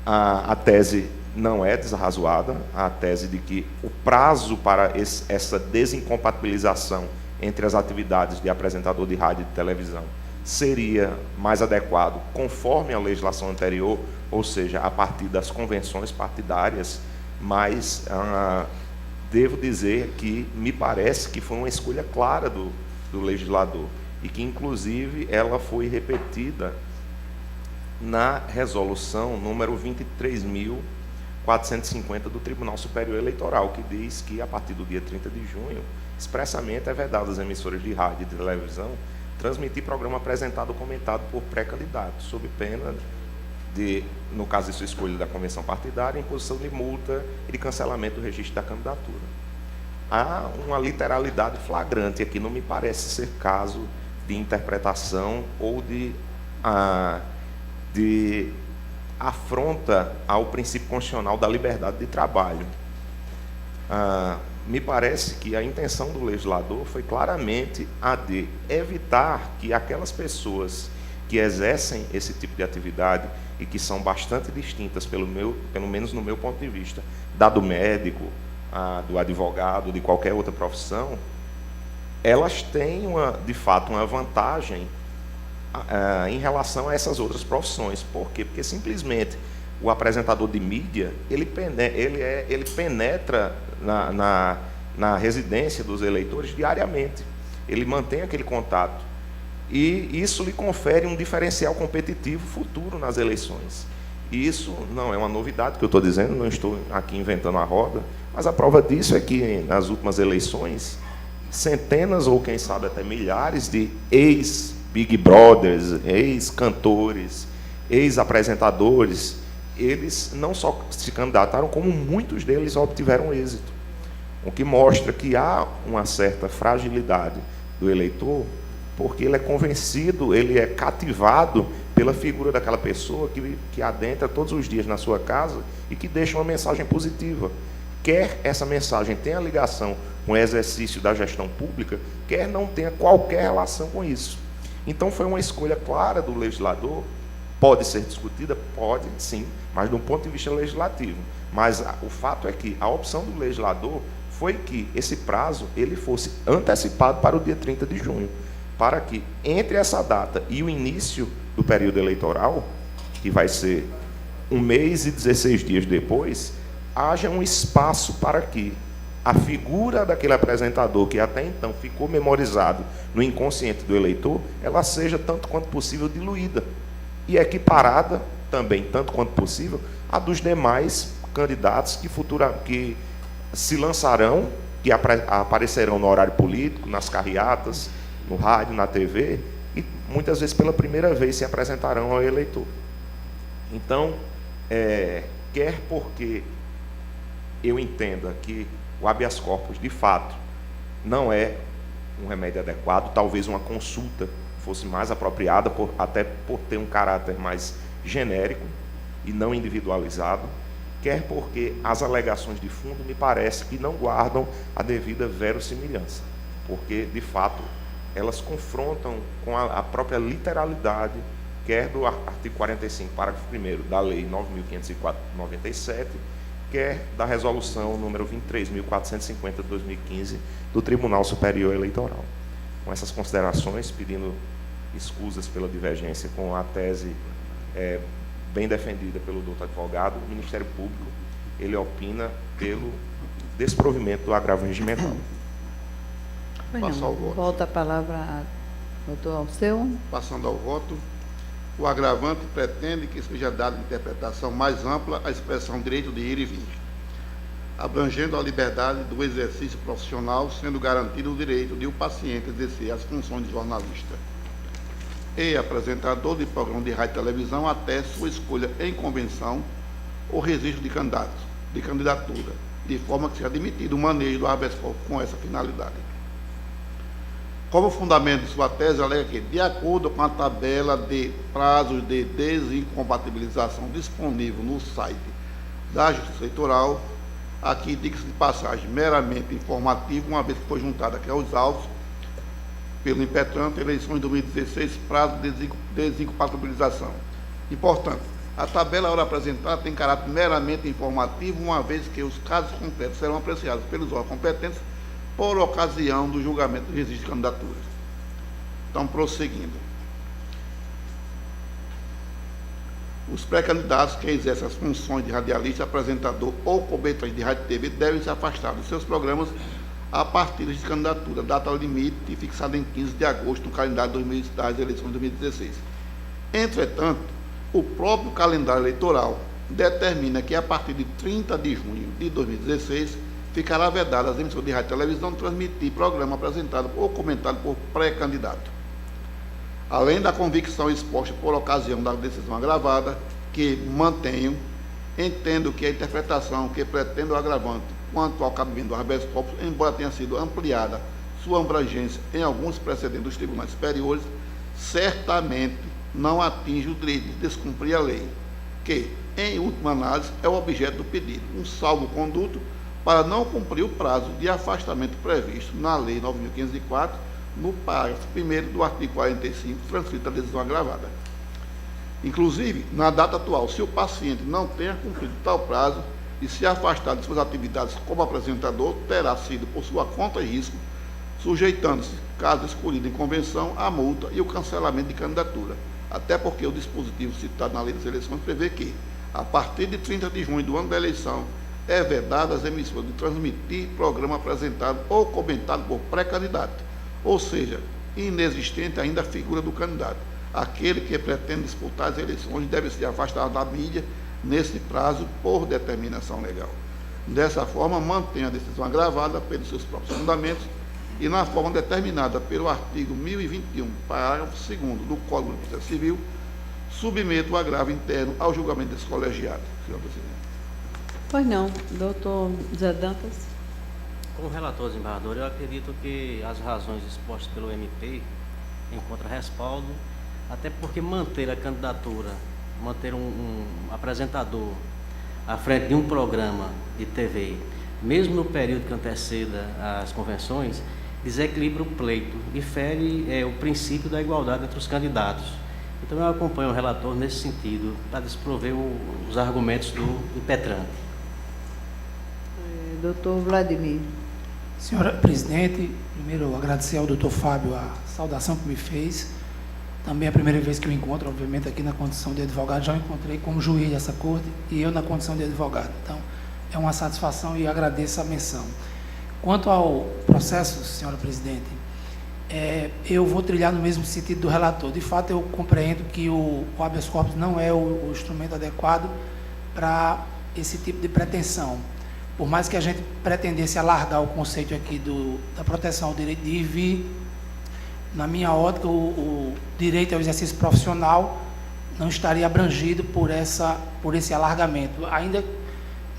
A tese não é desarrazoada, a tese de que o prazo para essa desincompatibilização entre as atividades de apresentador de rádio e de televisão seria mais adequado conforme a legislação anterior, ou seja, a partir das convenções partidárias, mas devo dizer que me parece que foi uma escolha clara do legislador e que, inclusive, ela foi repetida na resolução número 23.450 do Tribunal Superior Eleitoral, que diz que, a partir do dia 30 de junho, expressamente é vedado às emissoras de rádio e de televisão transmitir programa apresentado ou comentado por pré-candidato, sob pena de, no caso de sua escolha da convenção partidária, imposição de multa e de cancelamento do registro da candidatura. Há uma literalidade flagrante aqui, não me parece ser caso de interpretação ou de afronta ao princípio constitucional da liberdade de trabalho. Me parece que a intenção do legislador foi claramente a de evitar que aquelas pessoas que exercem esse tipo de atividade e que são bastante distintas, pelo menos no meu ponto de vista, da do médico, do advogado, de qualquer outra profissão, elas têm, de fato, uma vantagem em relação a essas outras profissões. Por quê? Porque simplesmente o apresentador de mídia, ele penetra na residência dos eleitores diariamente. Ele mantém aquele contato. E isso lhe confere um diferencial competitivo futuro nas eleições. E isso não é uma novidade que eu estou dizendo, não estou aqui inventando a roda, mas a prova disso é que, nas últimas eleições, centenas ou, quem sabe, até milhares de ex-Big Brothers, ex-cantores, ex-apresentadores, eles não só se candidataram, como muitos deles obtiveram êxito. O que mostra que há uma certa fragilidade do eleitor, porque ele é convencido, ele é cativado pela figura daquela pessoa que adentra todos os dias na sua casa e que deixa uma mensagem positiva. Quer essa mensagem tenha ligação com o exercício da gestão pública, quer não tenha qualquer relação com isso. Então, foi uma escolha clara do legislador pode ser discutida? Pode, sim, mas de um ponto de vista legislativo. Mas o fato é que a opção do legislador foi que esse prazo ele fosse antecipado para o dia 30 de junho, para que entre essa data e o início do período eleitoral, que vai ser 1 mês e 16 dias depois, haja um espaço para que a figura daquele apresentador, que até então ficou memorizado no inconsciente do eleitor, ela seja, tanto quanto possível, diluída e equiparada também, tanto quanto possível, a dos demais candidatos que se lançarão, que aparecerão no horário político, nas carreatas, no rádio, na TV, e muitas vezes pela primeira vez se apresentarão ao eleitor. Então, quer porque eu entenda que o habeas corpus, de fato, não é um remédio adequado, talvez uma consulta fosse mais apropriada, até por ter um caráter mais genérico e não individualizado, quer porque as alegações de fundo me parece que não guardam a devida verossimilhança, porque, de fato, elas confrontam com a própria literalidade, quer do artigo 45, parágrafo 1º da Lei 9.504/97, quer da resolução número 23.450 de 2015 do Tribunal Superior Eleitoral. Com essas considerações, pedindo escusas pela divergência com a tese bem defendida pelo doutor advogado, o Ministério Público, ele opina pelo desprovimento do agravo regimental. Passar ao voto. Volta a palavra ao doutor Alceu. Passando ao voto, o agravante pretende que seja dada interpretação mais ampla à expressão direito de ir e vir, abrangendo a liberdade do exercício profissional, sendo garantido o direito de o paciente exercer as funções de jornalista e apresentador de programa de rádio e televisão até sua escolha em convenção ou registro de candidatura, de forma que seja admitido o manejo do habeas corpus com essa finalidade. Como fundamento de sua tese, alega que, de acordo com a tabela de prazos de desincompatibilização disponível no site da Justiça Eleitoral, aqui diga-se de passagem meramente informativo, uma vez que foi juntada aqui aos autos, pelo impetrante, eleições de 2016, prazo de desincompatibilização. E, portanto, a tabela ora apresentada tem caráter meramente informativo, uma vez que os casos concretos serão apreciados pelos órgãos competentes por ocasião do julgamento do registro de candidaturas. Então, prosseguindo. Os pré-candidatos que exercem as funções de radialista, apresentador ou cobertor de rádio e TV devem se afastar dos seus programas a partir de candidatura, data limite fixada em 15 de agosto no calendário das eleições de 2016. Entretanto, o próprio calendário eleitoral determina que a partir de 30 de junho de 2016 ficará vedada às emissoras de rádio e televisão transmitir programa apresentado ou comentado por pré-candidato. Além da convicção exposta por ocasião da decisão agravada, que mantenho, entendo que a interpretação que pretende o agravante quanto ao cabimento do habeas corpus, embora tenha sido ampliada sua abrangência em alguns precedentes dos tribunais superiores, certamente não atinge o direito de descumprir a lei, que, em última análise, é o objeto do pedido, um salvo-conduto para não cumprir o prazo de afastamento previsto na Lei 9.504, no parágrafo 1º do artigo 45, transcrito a decisão agravada. Inclusive, na data atual, se o paciente não tenha cumprido tal prazo e se afastar de suas atividades como apresentador, terá sido, por sua conta e risco, sujeitando-se, caso escolhido em convenção, a multa e o cancelamento de candidatura, até porque o dispositivo citado na Lei das Eleições prevê que, a partir de 30 de junho do ano da eleição, é vedado às emissoras de transmitir programa apresentado ou comentado por pré-candidato, ou seja, inexistente ainda a figura do candidato. Aquele que pretende disputar as eleições deve se afastar da mídia nesse prazo por determinação legal. Dessa forma, mantém a decisão agravada pelos seus próprios fundamentos e na forma determinada pelo artigo 1021, parágrafo 2º do Código de Processo Civil, submeto o agravo interno ao julgamento desse colegiado, senhor presidente. Pois não, doutor Zé Dantas. Como relator, desembargador, eu acredito que as razões expostas pelo MP encontram respaldo, até porque manter a candidatura, manter um apresentador à frente de um programa de TV, mesmo no período que anteceda as convenções, desequilibra o pleito e fere o princípio da igualdade entre os candidatos. Então eu acompanho o relator nesse sentido, para desprover os argumentos do impetrante. Doutor Vladimir. Senhora presidente, primeiro agradecer ao doutor Fábio a saudação que me fez. Também é a primeira vez que eu encontro, obviamente, aqui na condição de advogado. Já o encontrei como juiz dessa corte e eu na condição de advogado. Então, é uma satisfação e agradeço a menção. Quanto ao processo, senhora presidente, eu vou trilhar no mesmo sentido do relator. De fato, eu compreendo que o habeas corpus não é o instrumento adequado para esse tipo de pretensão. Por mais que a gente pretendesse alargar o conceito aqui da proteção ao direito de ir e vir, na minha ótica, o direito ao exercício profissional não estaria abrangido por esse alargamento, ainda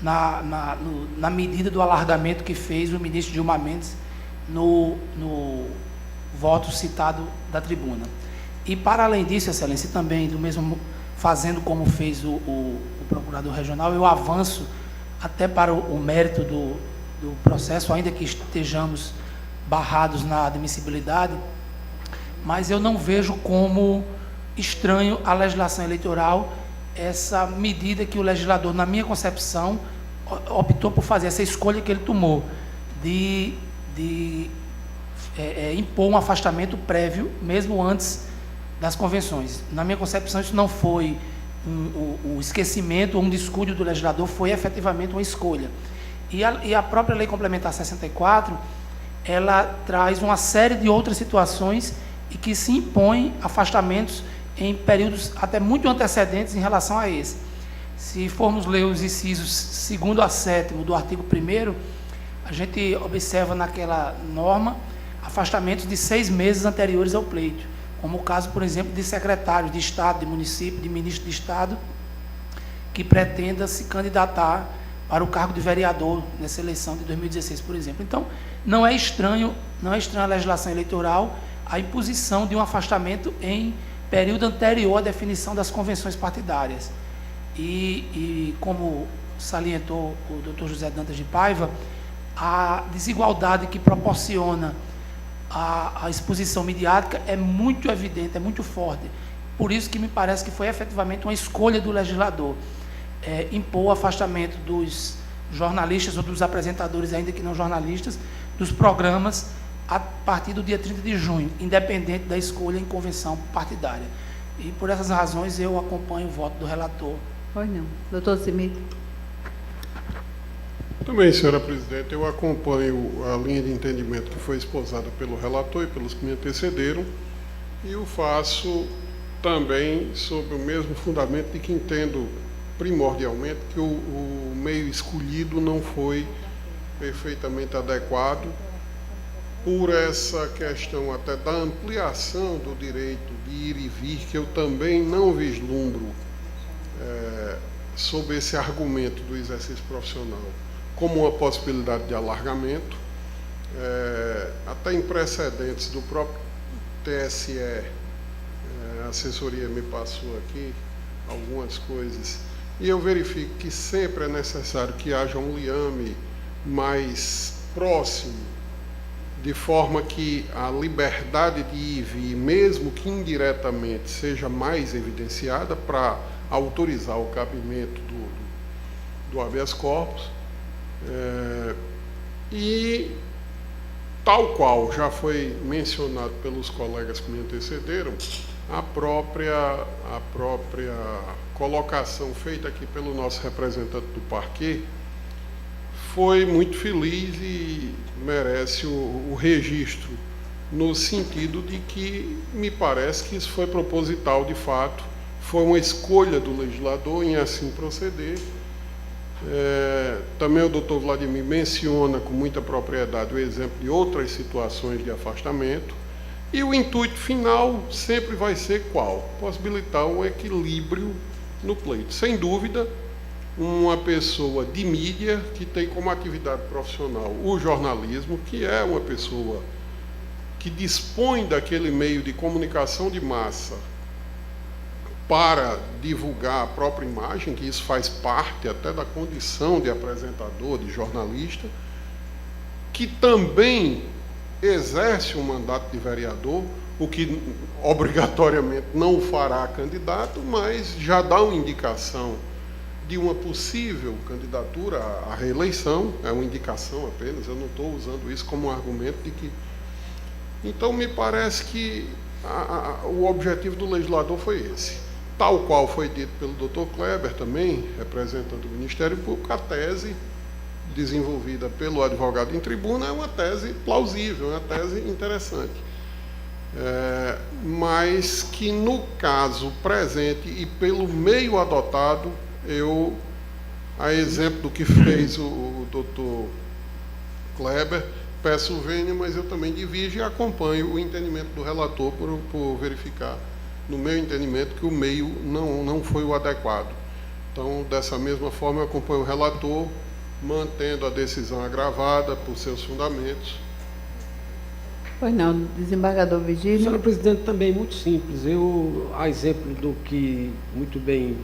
na medida do alargamento que fez o ministro Gilmar Mendes no voto citado da tribuna. E, para além disso, excelência, também, fazendo como fez o procurador regional, eu avanço até para o mérito do processo, ainda que estejamos barrados na admissibilidade, mas eu não vejo como estranho à legislação eleitoral essa medida que o legislador, na minha concepção, optou por fazer, essa escolha que ele tomou de impor um afastamento prévio, mesmo antes das convenções. Na minha concepção, isso não foi um esquecimento ou um descuido do legislador, foi efetivamente uma escolha. E a própria Lei Complementar 64, ela traz uma série de outras situações e que se impõem afastamentos em períodos até muito antecedentes em relação a esse. Se formos ler os incisos 2º a 7º do artigo 1º, a gente observa naquela norma afastamentos de 6 meses anteriores ao pleito, como o caso, por exemplo, de secretário de Estado, de município, de ministro de Estado, que pretenda se candidatar para o cargo de vereador nessa eleição de 2016, por exemplo. Então, não é estranho a legislação eleitoral a imposição de um afastamento em período anterior à definição das convenções partidárias. E como salientou o doutor José Dantas de Paiva, a desigualdade que proporciona a exposição midiática é muito evidente, é muito forte. Por isso que me parece que foi efetivamente uma escolha do legislador impor o afastamento dos jornalistas ou dos apresentadores, ainda que não jornalistas, dos programas a partir do dia 30 de junho, independente da escolha em convenção partidária. E por essas razões eu acompanho o voto do relator. Pois não. Doutor Simito. Também, senhora presidente, eu acompanho a linha de entendimento que foi esposada pelo relator e pelos que me antecederam, e o faço também sob o mesmo fundamento de que entendo primordialmente que o meio escolhido não foi perfeitamente adequado por essa questão até da ampliação do direito de ir e vir, que eu também não vislumbro sob esse argumento do exercício profissional como uma possibilidade de alargamento, até em precedentes do próprio TSE, a assessoria me passou aqui algumas coisas, e eu verifico que sempre é necessário que haja um liame mais próximo, de forma que a liberdade de ir e vir, mesmo que indiretamente, seja mais evidenciada para autorizar o cabimento do habeas corpus. E, tal qual já foi mencionado pelos colegas que me antecederam, a própria colocação feita aqui pelo nosso representante do parquê foi muito feliz e merece o registro, no sentido de que me parece que isso foi proposital de fato, foi uma escolha do legislador em assim proceder. Também o doutor Vladimir menciona com muita propriedade o exemplo de outras situações de afastamento, e o intuito final sempre vai ser qual? Possibilitar um equilíbrio no pleito. Sem dúvida, uma pessoa de mídia que tem como atividade profissional o jornalismo, que é uma pessoa que dispõe daquele meio de comunicação de massa para divulgar a própria imagem, que isso faz parte até da condição de apresentador, de jornalista, que também exerce um mandato de vereador, o que obrigatoriamente não o fará candidato, mas já dá uma indicação de uma possível candidatura à reeleição, é uma indicação apenas, eu não estou usando isso como um argumento de que... Então, me parece que o objetivo do legislador foi esse. Tal qual foi dito pelo Dr. Kleber também, representante do Ministério Público, a tese desenvolvida pelo advogado em tribuna é uma tese plausível, é uma tese interessante. Mas que, no caso presente e pelo meio adotado, a exemplo do que fez o doutor Kleber, peço vênia, mas eu também divido e acompanho o entendimento do relator por verificar, no meu entendimento, que o meio não foi o adequado. Então, dessa mesma forma, eu acompanho o relator, mantendo a decisão agravada por seus fundamentos. Pois não, desembargador Vigílio. Senhora presidente, também muito simples. A exemplo do que muito bem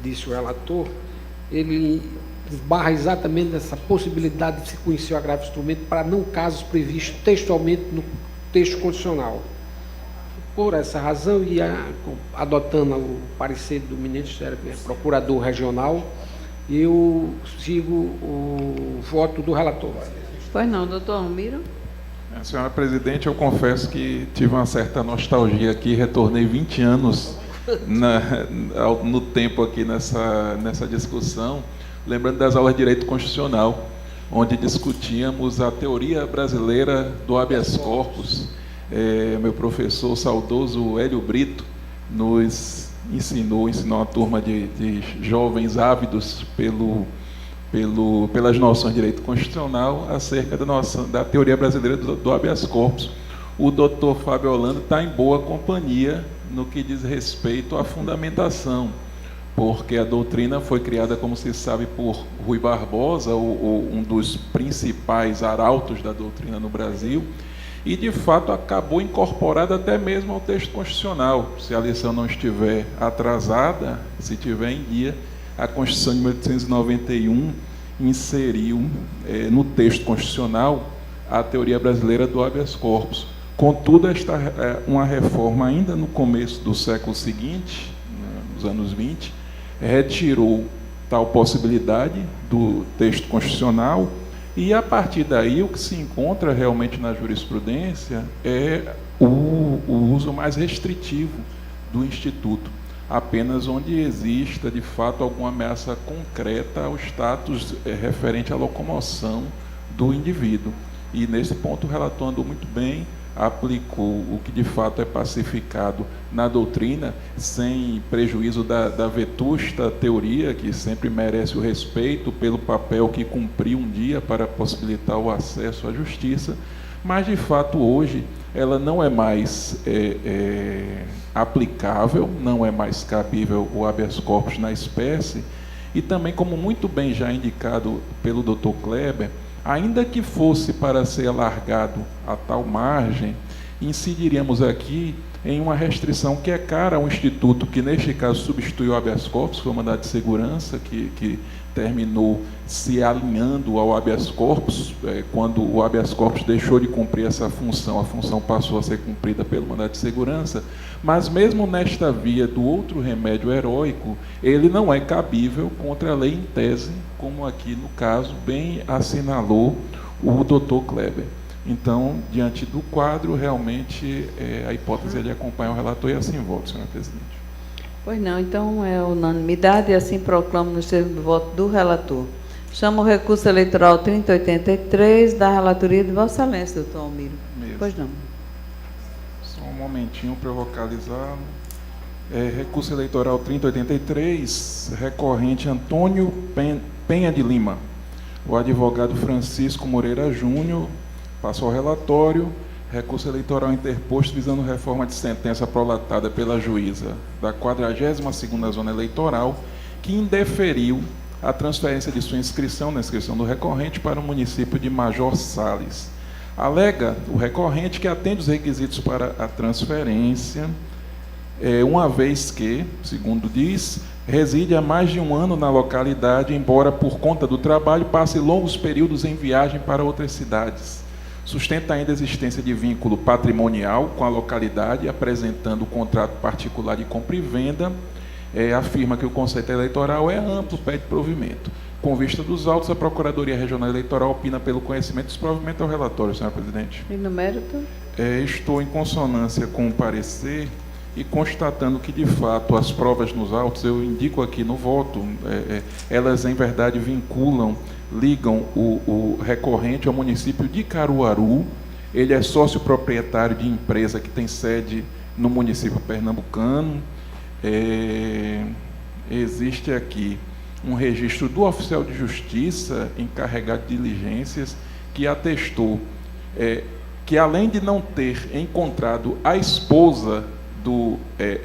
disse o relator, ele esbarra exatamente nessa possibilidade de se conhecer o agravo instrumento para não casos previstos textualmente no texto constitucional. Por essa razão, e adotando o parecer do Ministério Procurador Regional, eu sigo o voto do relator. Pois não, doutor Almiro. Senhora presidente, eu confesso que tive uma certa nostalgia aqui, retornei 20 anos no tempo aqui nessa discussão, lembrando das aulas de Direito Constitucional, onde discutíamos a teoria brasileira do habeas corpus. Meu professor saudoso Hélio Brito nos ensinou uma turma de jovens ávidos pelas noções de direito constitucional acerca da teoria brasileira do habeas corpus. O doutor Fábio Holanda está em boa companhia no que diz respeito à fundamentação, porque a doutrina foi criada, como se sabe, por Rui Barbosa, um dos principais arautos da doutrina no Brasil, e, de fato, acabou incorporada até mesmo ao texto constitucional. Se a lição não estiver atrasada, se estiver em dia, a Constituição de 1891 inseriu no texto constitucional a teoria brasileira do habeas corpus. Contudo, esta é uma reforma ainda no começo do século seguinte, nos anos 20, retirou tal possibilidade do texto constitucional. E, a partir daí, o que se encontra realmente na jurisprudência é o uso mais restritivo do Instituto, apenas onde exista, de fato, alguma ameaça concreta ao status referente à locomoção do indivíduo. E, nesse ponto, o relator andou muito bem, aplicou o que, de fato, é pacificado na doutrina, sem prejuízo da vetusta teoria, que sempre merece o respeito pelo papel que cumpriu um dia para possibilitar o acesso à justiça, mas, de fato, hoje, ela não é mais aplicável, não é mais cabível o habeas corpus na espécie, e também, como muito bem já indicado pelo Dr. Kleber, ainda que fosse para ser alargado a tal margem, incidiríamos aqui em uma restrição que é cara ao Instituto, que neste caso substituiu o habeas corpus, foi o mandado de segurança, que terminou se alinhando ao habeas corpus, quando o habeas corpus deixou de cumprir essa função, a função passou a ser cumprida pelo mandado de segurança, mas mesmo nesta via do outro remédio heróico, ele não é cabível contra a lei em tese, como aqui no caso bem assinalou o Dr. Kleber. Então, diante do quadro, realmente a hipótese é de acompanhar o relator e assim voto, senhora presidente. Pois não, então é unanimidade e assim proclamo no termo do voto do relator. Chamo o recurso eleitoral 3083 da relatoria de Vossa Excelência, doutor Almiro. Mesmo. Pois não. Só um momentinho para eu vocalizar. Recurso eleitoral 3083, recorrente Antônio Penha de Lima. O advogado Francisco Moreira Júnior passou ao relatório. Recurso eleitoral interposto visando reforma de sentença prolatada pela juíza da 42ª Zona Eleitoral, que indeferiu a transferência de sua inscrição na inscrição do recorrente para o município de Major Sales. Alega o recorrente que atende os requisitos para a transferência, uma vez que, segundo diz, reside há mais de um ano na localidade, embora por conta do trabalho passe longos períodos em viagem para outras cidades. Sustenta ainda a existência de vínculo patrimonial com a localidade, apresentando o contrato particular de compra e venda. Afirma que o conceito eleitoral é amplo, pede provimento. Com vista dos autos, a Procuradoria Regional Eleitoral opina pelo conhecimento dos provimentos ao relatório, senhora presidente. E no mérito? Estou em consonância com o parecer e constatando que, de fato, as provas nos autos, eu indico aqui no voto, elas, em verdade, ligam o recorrente ao município de Caruaru. Ele é sócio proprietário de empresa que tem sede no município pernambucano. Existe aqui um registro do oficial de justiça encarregado de diligências que atestou que, além de não ter encontrado a esposa do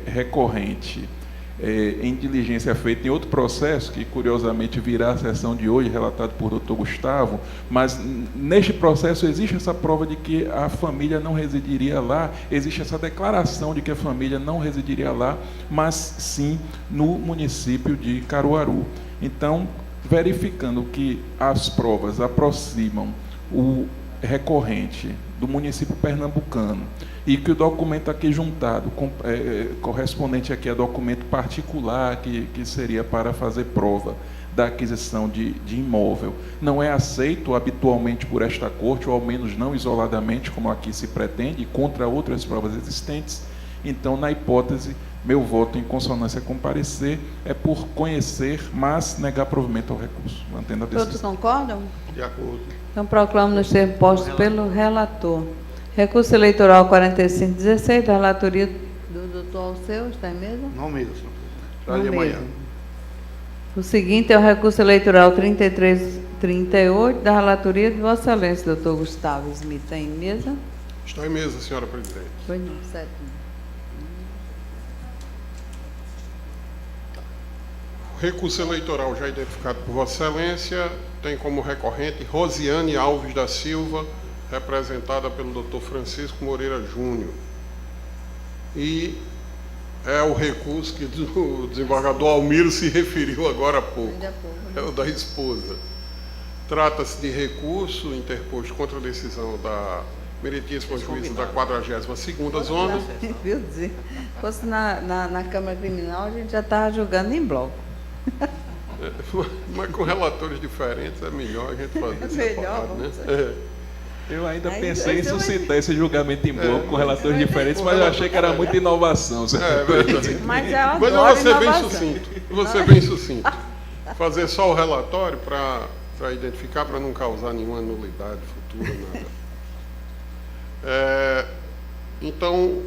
recorrente em diligência feita em outro processo, que curiosamente virá a sessão de hoje, relatado por Dr. Gustavo, mas neste processo existe essa prova de que a família não residiria lá, existe essa declaração de que a família não residiria lá, mas sim no município de Caruaru. Então, verificando que as provas aproximam o recorrente do município pernambucano e que o documento aqui juntado, correspondente aqui a documento particular, que seria para fazer prova da aquisição de imóvel, não é aceito habitualmente por esta Corte, ou ao menos não isoladamente, como aqui se pretende, contra outras provas existentes. Então, na hipótese, meu voto em consonância com o parecer é por conhecer, mas negar provimento ao recurso, mantendo a decisão. Todos concordam? De acordo. Então, proclamo nos termos postos pelo relator. Recurso eleitoral 4516, da relatoria do doutor Alceu, está em mesa? Não mesmo, senhor presidente. Trarei Não amanhã. mesmo. O seguinte é o recurso eleitoral 3338, da relatoria de Vossa Excelência, doutor Gustavo Smith. Está em mesa? Está em mesa, senhora presidente. Pois não, certo. O recurso eleitoral já identificado por Vossa Excelência tem como recorrente Rosiane Alves da Silva, representada pelo Dr. Francisco Moreira Júnior. E é o recurso que o desembargador Almiro se referiu agora há pouco. É o da esposa. Trata-se de recurso interposto contra a decisão da meritíssima juíza da 42ª Zona. Viu dizer? Se fosse na Câmara Criminal, a gente já estava julgando em bloco. Mas com relatores diferentes é melhor a gente fazer melhor, né? Eu ainda pensei em suscitar esse julgamento em bloco com relatores diferentes, mas eu achei que era muita inovação. Mas eu vou ser bem sucinto. Vou ser bem sucinto. Fazer só o relatório para identificar, para não causar nenhuma nulidade futura, nada. Então,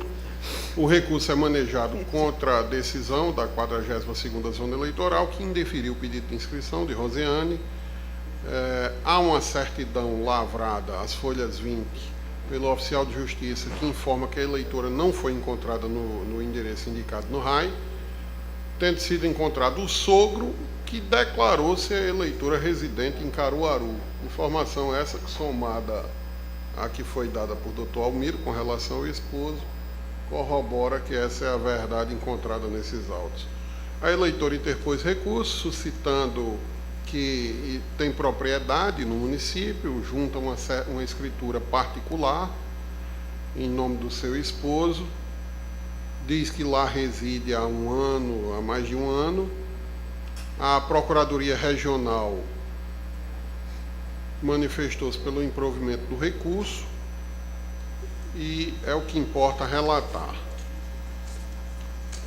o recurso é manejado contra a decisão da 42ª Zona Eleitoral, que indeferiu o pedido de inscrição de Rosiane. Há uma certidão lavrada, as folhas 20, pelo oficial de justiça, que informa que a eleitora não foi encontrada no endereço indicado no RAI, tendo sido encontrado o sogro, que declarou ser a eleitora residente em Caruaru. Informação essa que, somada à que foi dada por Dr. Almiro com relação ao esposo, corrobora que essa é a verdade encontrada nesses autos. A eleitora interpôs recurso, suscitando que tem propriedade no município, junta uma escritura particular em nome do seu esposo, diz que lá reside há mais de um ano. A Procuradoria Regional manifestou-se pelo improvimento do recurso e é o que importa relatar.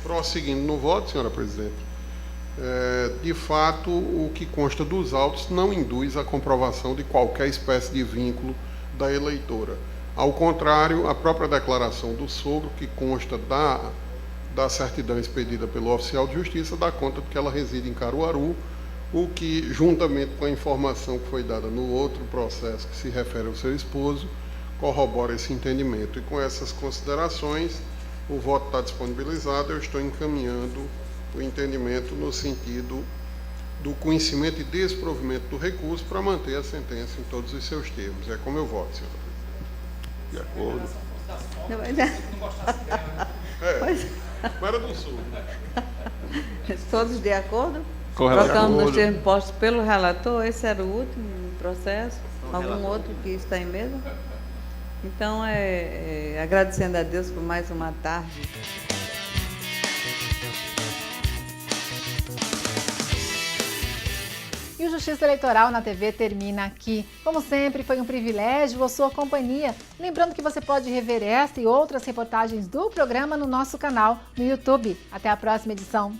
Prosseguindo no voto, senhora presidente, de fato, o que consta dos autos não induz a comprovação de qualquer espécie de vínculo da eleitora. Ao contrário, a própria declaração do sogro, que consta da certidão expedida pelo oficial de justiça, dá conta de que ela reside em Caruaru, o que, juntamente com a informação que foi dada no outro processo que se refere ao seu esposo, corrobora esse entendimento. E com essas considerações, o voto está disponibilizado, eu estou encaminhando o entendimento no sentido do conhecimento e desprovimento do recurso para manter a sentença em todos os seus termos. É como eu voto, senhora. De acordo? Mas era do Sul. Todos de acordo? Correto. Trocamos nos termos postos pelo relator. Esse era o último processo? Algum outro que está em mesa? Então, agradecendo a Deus por mais uma tarde. E o Justiça Eleitoral na TV termina aqui. Como sempre, foi um privilégio a sua companhia. Lembrando que você pode rever esta e outras reportagens do programa no nosso canal no YouTube. Até a próxima edição.